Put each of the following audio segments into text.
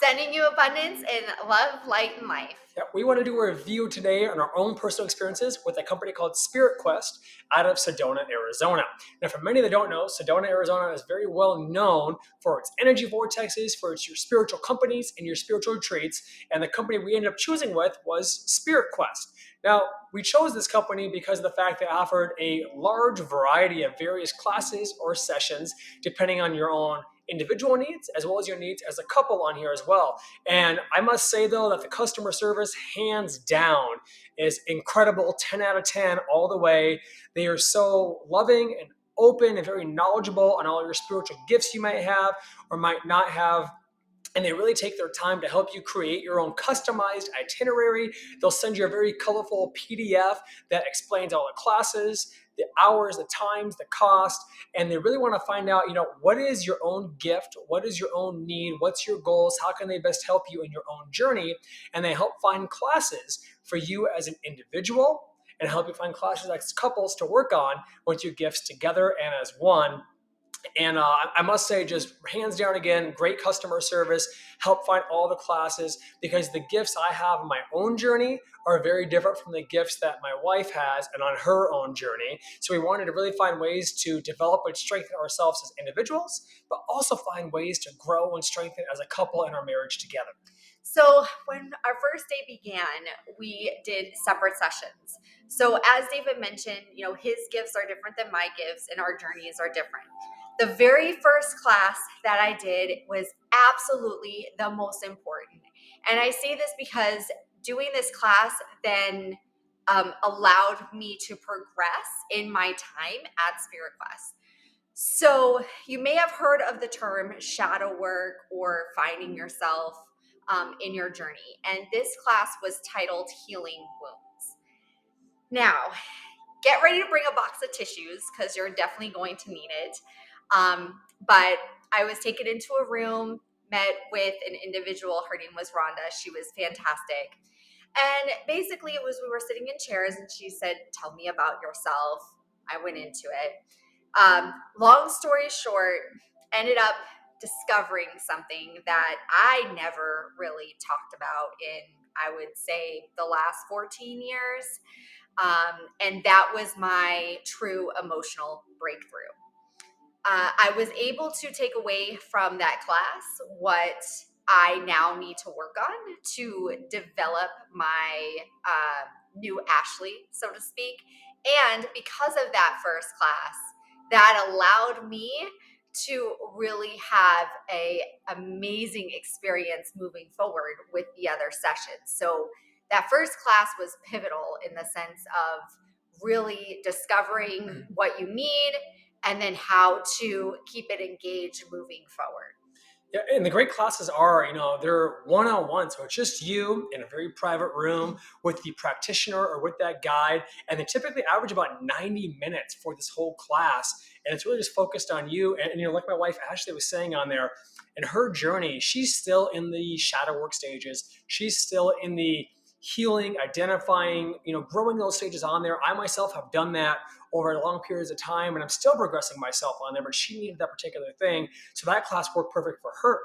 sending you abundance and love, light, and life. Yeah, we want to do a review today on our own personal experiences with a company called Spirit Quest out of Sedona, Arizona. Now, for many that don't know, Sedona, Arizona is very well known for its energy vortexes, for its your spiritual companies and your spiritual retreats. And the company we ended up choosing with was Spirit Quest. Now, we chose this company because of the fact they offered a large variety of various classes or sessions, depending on your own individual needs as well as your needs as a couple on here as well. And I must say, though, that the customer service, hands down, is incredible. 10 out of 10 all the way. They are so loving and open and very knowledgeable on all your spiritual gifts you might have or might not have. And they really take their time to help you create your own customized itinerary. They'll send you a very colorful PDF that explains all the classes, the hours, the times, the cost, and they really want to find out, what is your own gift? What is your own need? What's your goals? How can they best help you in your own journey? And they help find classes for you as an individual and help you find classes as couples to work on with your gifts together and as one. And I must say, just hands down again, great customer service, help find all the classes because the gifts I have in my own journey are very different from the gifts that my wife has and on her own journey. So we wanted to really find ways to develop and strengthen ourselves as individuals, but also find ways to grow and strengthen as a couple in our marriage together. So when our first day began, we did separate sessions. So as David mentioned, his gifts are different than my gifts and our journeys are different. The very first class that I did was absolutely the most important. And I say this because doing this class then allowed me to progress in my time at Spirit Quest. So you may have heard of the term shadow work or finding yourself in your journey. And this class was titled Healing Wounds. Now, get ready to bring a box of tissues because you're definitely going to need it. But I was taken into a room, met with an individual. Her name was Rhonda. She was fantastic. And basically it was, we were sitting in chairs and she said, "Tell me about yourself." I went into it. Long story short, ended up discovering something that I never really talked about in, I would say, the last 14 years. And that was my true emotional breakthrough. I was able to take away from that class what I now need to work on to develop my new Ashley, so to speak. And because of that first class, that allowed me to really have a amazing experience moving forward with the other sessions. So that first class was pivotal in the sense of really discovering what you need and then how to keep it engaged moving forward. Yeah, and the great classes are, they're one-on-one. So it's just you in a very private room with the practitioner or with that guide. And they typically average about 90 minutes for this whole class. And it's really just focused on you. And like my wife Ashley was saying on there, in her journey, she's still in the shadow work stages. She's still in the healing, identifying, growing those stages on there. I myself have done that over long periods of time, and I'm still progressing myself on there, but she needed that particular thing. So that class worked perfect for her.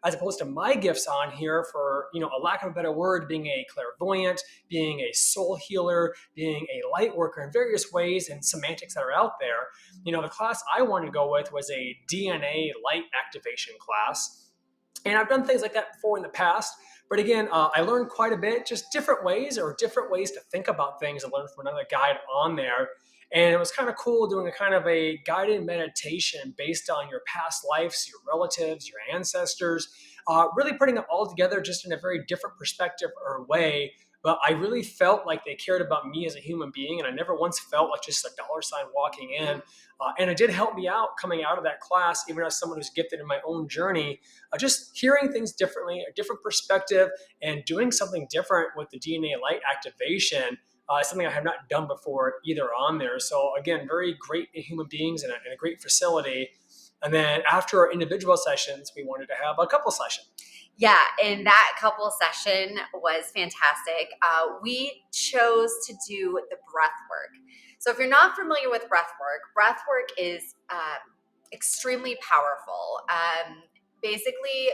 As opposed to my gifts on here for, a lack of a better word, being a clairvoyant, being a soul healer, being a light worker in various ways and semantics that are out there. The class I wanted to go with was a DNA light activation class. And I've done things like that before in the past. But again, I learned quite a bit, just different ways to think about things. I learned from another guide on there. And it was kind of cool doing a kind of a guided meditation based on your past lives, your relatives, your ancestors, really putting it all together just in a very different perspective or way. But I really felt like they cared about me as a human being. And I never once felt like just a dollar sign walking in. And it did help me out coming out of that class, even as someone who's gifted in my own journey, just hearing things differently, a different perspective, and doing something different with the DNA light activation. Something I have not done before either on there. So again, very great human beings and a great facility. And then after our individual sessions, we wanted to have a couple session. Yeah, and that couple session was fantastic. We chose to do the breath work. So if you're not familiar with breath work is extremely powerful. Basically,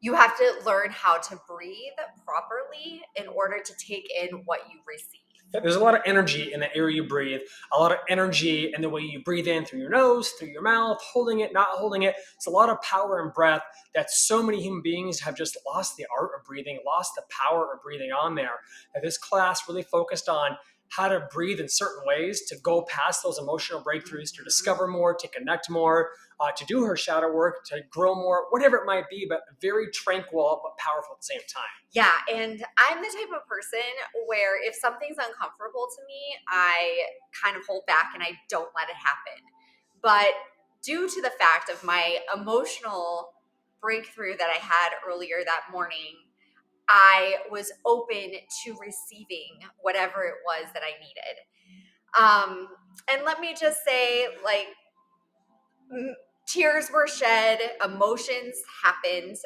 You have to learn how to breathe properly in order to take in what you receive. There's a lot of energy in the air you breathe, a lot of energy in the way you breathe in through your nose, through your mouth, holding it, not holding it. It's a lot of power in breath that so many human beings have just lost the art of breathing, lost the power of breathing on there. That this class really focused on how to breathe in certain ways to go past those emotional breakthroughs, to discover more, to connect more, to do her shadow work, to grow more, whatever it might be, but very tranquil but powerful at the same time. Yeah, and I'm the type of person where if something's uncomfortable to me, I kind of hold back and I don't let it happen. But due to the fact of my emotional breakthrough that I had earlier that morning, I was open to receiving whatever it was that I needed. And let me just say, like, tears were shed, emotions happened.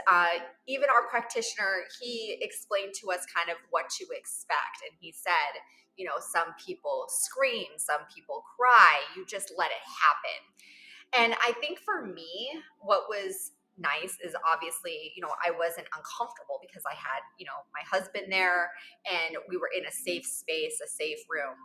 Even our practitioner, he explained to us kind of what to expect. And he said, you know, some people scream, some people cry, you just let it happen. And I think for me, what was nice is obviously, you know, I wasn't uncomfortable because I had, you know, my husband there and we were in a safe space, a safe room.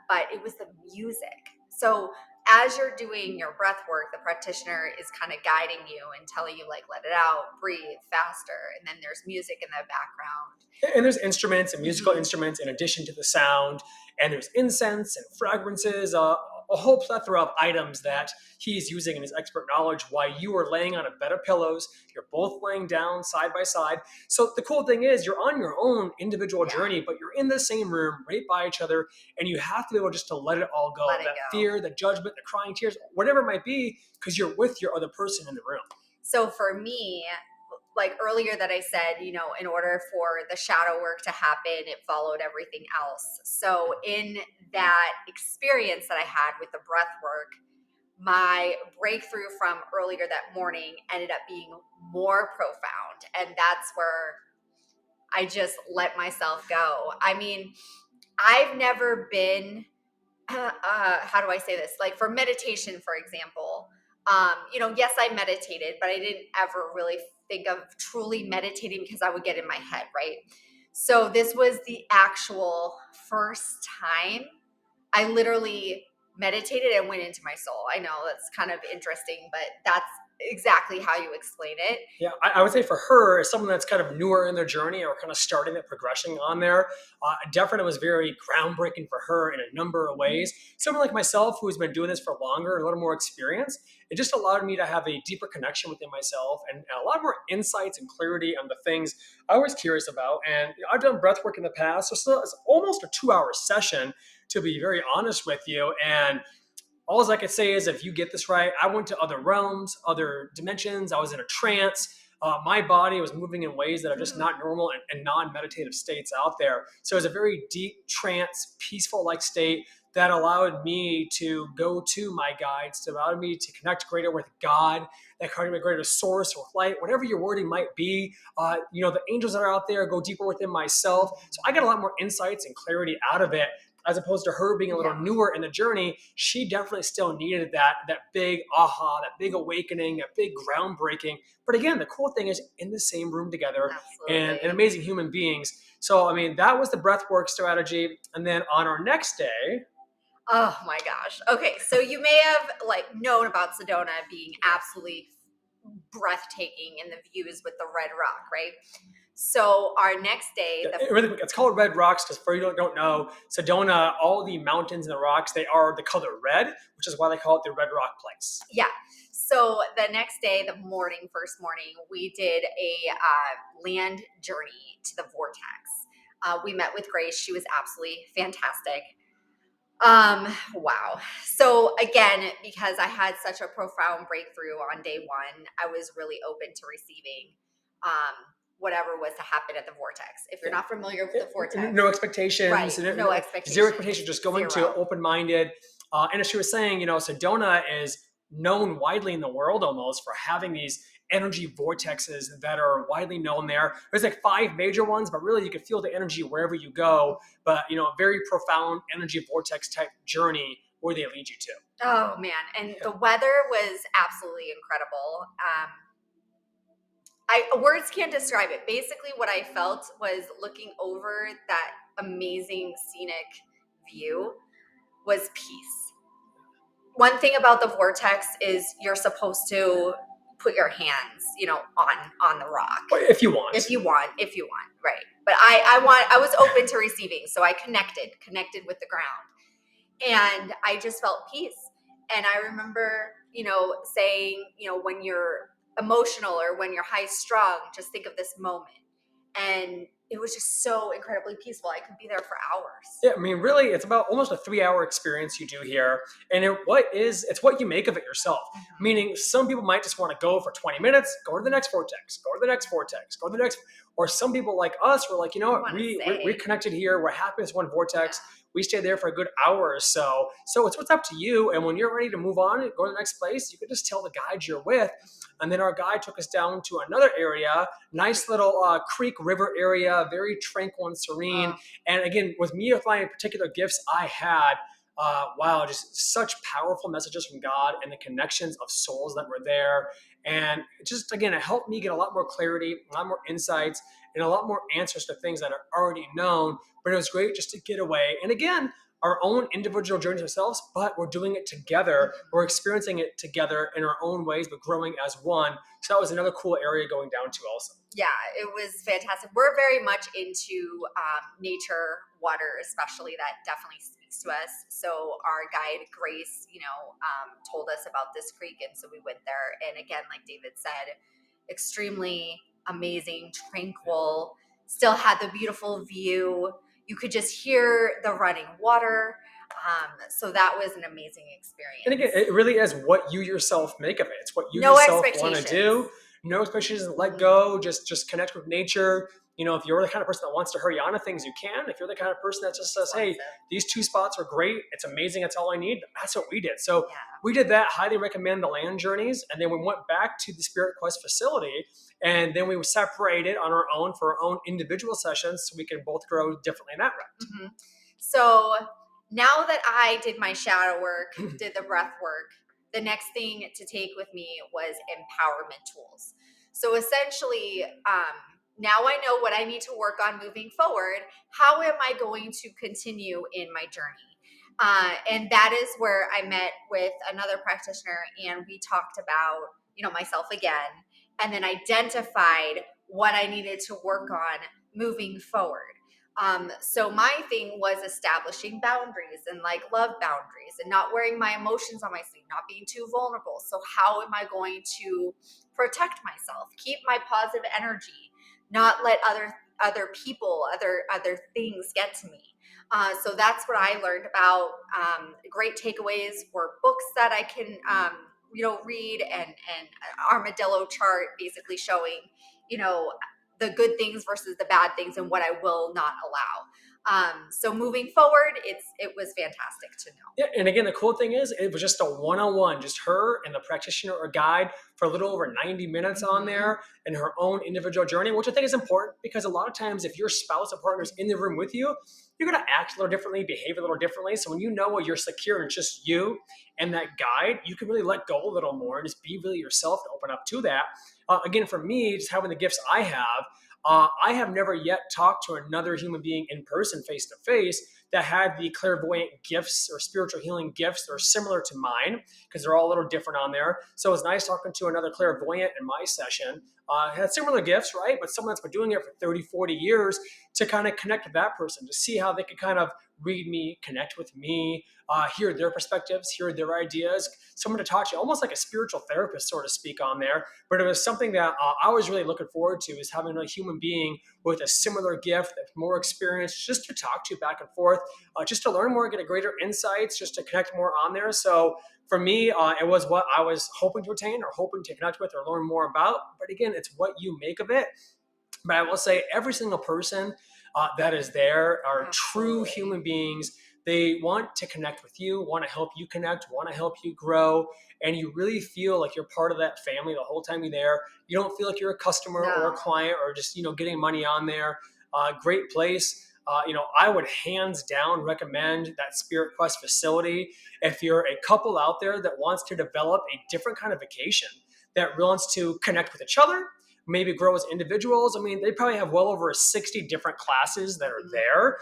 But it was the music. So as you're doing your breath work, the practitioner is kind of guiding you and telling you, like, let it out, breathe faster. And then there's music in the background. And there's instruments and musical instruments in addition to the sound, and there's incense and fragrances, a whole plethora of items that he's using in his expert knowledge while you are laying on a bed of pillows. You're both laying down side by side. So the cool thing is you're on your own individual journey, but you're in the same room right by each other, and you have to be able just to let it all go. Let it that go. fear, the judgment, the crying tears, whatever it might be, because you're with your other person in the room. So for me, like earlier that I said, you know, in order for the shadow work to happen, it followed everything else. So in that experience that I had with the breath work, my breakthrough from earlier that morning ended up being more profound. And that's where I just let myself go. I mean, I've never been how do I say this? Like for meditation, for example, you know, yes, I meditated, but I didn't ever really think of truly meditating because I would get in my head, right? So this was the actual first time I literally meditated and went into my soul. I know that's kind of interesting, but that's exactly how you explain it. Yeah, I would say for her, as someone that's kind of newer in their journey or kind of starting that progression on there, definitely was very groundbreaking for her in a number of ways. Someone like myself who's been doing this for longer and a little more experience, it just allowed me to have a deeper connection within myself and a lot more insights and clarity on the things I was curious about. And I've done breath work in the past, so it's almost a 2 hour session, to be very honest with you. And all I could say is if you get this right, I went to other realms, other dimensions. I was in a trance. My body was moving in ways that are just not normal and non-meditative states out there. So it was a very deep trance, peaceful like state that allowed me to go to my guides, to allow me to connect greater with God, that connect with greater source or light, whatever your wording might be. You know, the angels that are out there, go deeper within myself. So I got a lot more insights and clarity out of it as opposed to her being a little newer in the journey. She definitely still needed that big aha, that big awakening, that big groundbreaking. But again, the cool thing is in the same room together and amazing human beings. So, I mean, that was the breathwork strategy. And then on our next day, oh my gosh. Okay, so you may have like known about Sedona being absolutely breathtaking in the views with the red rock, right? So our next day, it's called Red Rocks because for you who don't know, Sedona, all the mountains and the rocks, they are the color red, which is why they call it the Red Rock Place. Yeah. So the next day, the morning, first morning, we did a land journey to the vortex. We met with Grace. She was absolutely fantastic. Wow. So again, because I had such a profound breakthrough on day one, I was really open to receiving whatever was to happen at the vortex. If you're not familiar with the vortex, no expectations, right? No expectations, zero expectations, just going into open-minded. And as she was saying, you know, Sedona is known widely in the world almost for having these energy vortexes that are widely known there. There's like 5 major ones, but really you can feel the energy wherever you go. But, you know, a very profound energy vortex type journey where they lead you to. Oh man. And the weather was absolutely incredible. words can't describe it. Basically, what I felt was looking over that amazing scenic view was peace. One thing about the vortex is you're supposed to put your hands, on the rock. If you want. If you want, right. But I was open to receiving, so I connected with the ground. And I just felt peace. And I remember, saying, when you're emotional or when you're high strung, just think of this moment. And it was just so incredibly peaceful. I could be there for hours. Yeah, I mean, really, it's about almost a 3-hour experience you do here, and it's what you make of it yourself. Mm-hmm. Meaning, some people might just want to go for 20 minutes, go to the next vortex, go to the next vortex, go to the next. Or some people like us, we're like, you know what, we're connected here. We're happy with one vortex. Yeah. We stay there for a good hour or so. So it's what's up to you. And when you're ready to move on and go to the next place, you can just tell the guide you're with. And then our guide took us down to another area, nice little creek river area, very tranquil and serene. And again, with me, with my particular gifts I had, wow, just such powerful messages from God and the connections of souls that were there. And just, again, it helped me get a lot more clarity, a lot more insights, and a lot more answers to things that are already known. But it was great just to get away. And again, our own individual journeys ourselves, but we're doing it together. We're experiencing it together in our own ways, but growing as one. So that was another cool area going down to also. Yeah, it was fantastic. We're very much into nature, water, especially. That definitely speaks to us. So our guide Grace, told us about this creek, and so we went there. And again, like David said, extremely amazing, tranquil. Still had the beautiful view. You could just hear the running water. So that was an amazing experience. And again, it really is what you yourself make of it. It's what you No yourself want to expectations. do. No expectations. Let go. Just connect with nature. If you're the kind of person that wants to hurry on to things, you can. If you're the kind of person that just says, hey, these 2 spots are great, it's amazing, that's all I need, that's what we did. So we did that. Highly recommend the land journeys. And then we went back to the Spirit Quest facility, and then we were separated on our own for our own individual sessions so we can both grow differently in that route. Mm-hmm. So now that I did my shadow work, did the breath work, the next thing to take with me was empowerment tools. So essentially, now I know what I need to work on moving forward. How am I going to continue in my journey? And that is where I met with another practitioner, and we talked about, myself again, and then identified what I needed to work on moving forward. So my thing was establishing boundaries and love boundaries and not wearing my emotions on my sleeve, not being too vulnerable. So how am I going to protect myself, keep my positive energy, not let other people, other things get to me? So that's what I learned about. Great takeaways were books that I can, read, and armadillo chart basically showing, the good things versus the bad things and what I will not allow. So moving forward, it was fantastic to know. Yeah, and again, the cool thing is it was just a one-on-one, just her and the practitioner or guide for a little over 90 minutes on there and her own individual journey, which I think is important because a lot of times if your spouse or partner is in the room with you, you're going to act a little differently, behave a little differently. So when you know you're secure and it's just you and that guide, you can really let go a little more and just be really yourself to open up to that. Again, for me, just having the gifts I have never yet talked to another human being in person, face to face, that had the clairvoyant gifts or spiritual healing gifts that are similar to mine, because they're all a little different on there. So it was nice talking to another clairvoyant in my session. Had similar gifts, right? But someone that's been doing it for 30, 40 years to kind of connect with that person, to see how they could kind of read me, connect with me, hear their perspectives, hear their ideas, someone to talk to, almost like a spiritual therapist, so to speak, on there. But it was something that I was really looking forward to, is having a human being with a similar gift, more experience, just to talk to back and forth, just to learn more, get a greater insights, just to connect more on there. So for me, it was what I was hoping to attain or hoping to connect with or learn more about. But again, it's what you make of it. But I will say every single person that is there are true human beings. They want to connect with you, want to help you connect, want to help you grow. And you really feel like you're part of that family the whole time you're there. You don't feel like you're a customer or a client or just, getting money on there. Great place. I would hands down recommend that Spirit Quest facility if you're a couple out there that wants to develop a different kind of vacation, that wants to connect with each other, maybe grow as individuals. I mean, they probably have well over 60 different classes that are Mhm. there.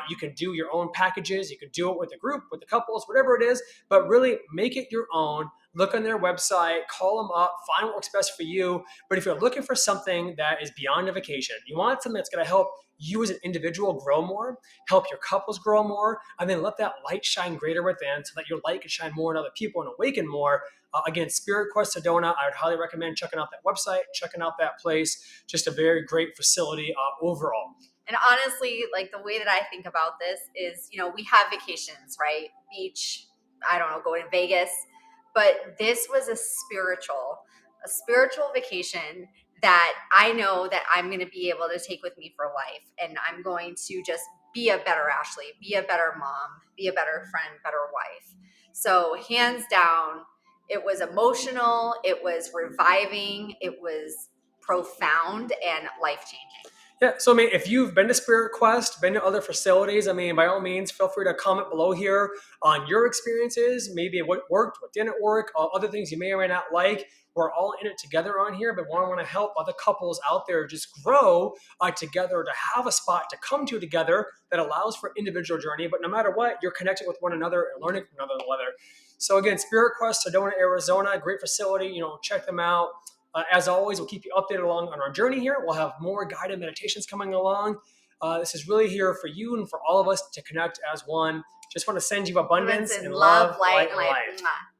You can do your own packages. You can do it with a group, with the couples, whatever it is, but really make it your own. Look on their website, call them up, find what works best for you. But if you're looking for something that is beyond a vacation, you want something that's going to help you as an individual grow more, help your couples grow more, and then let that light shine greater within so that your light can shine more in other people and awaken more. Again, Spirit Quest Sedona, I would highly recommend checking out that website, checking out that place. Just a very great facility overall. And honestly, like the way that I think about this is, we have vacations, right? Beach, I don't know, going to Vegas. But this was a spiritual vacation that I know that I'm going to be able to take with me for life. And I'm going to just be a better Ashley, be a better mom, be a better friend, better wife. So, hands down, it was emotional, it was reviving, it was profound and life changing. Yeah, so I mean, if you've been to Spirit Quest, been to other facilities, I mean, by all means, feel free to comment below here on your experiences, maybe what worked, what didn't work, other things you may or may not like. We're all in it together on here, but we want to help other couples out there just grow together, to have a spot to come to together that allows for individual journey. But no matter what, you're connected with one another and learning from one another. So again, Spirit Quest, Sedona, Arizona, great facility. Check them out. As always, we'll keep you updated along on our journey here. We'll have more guided meditations coming along. This is really here for you and for all of us to connect as one. Just want to send you abundance and Love, love, light, light, and and life. light. Mwah.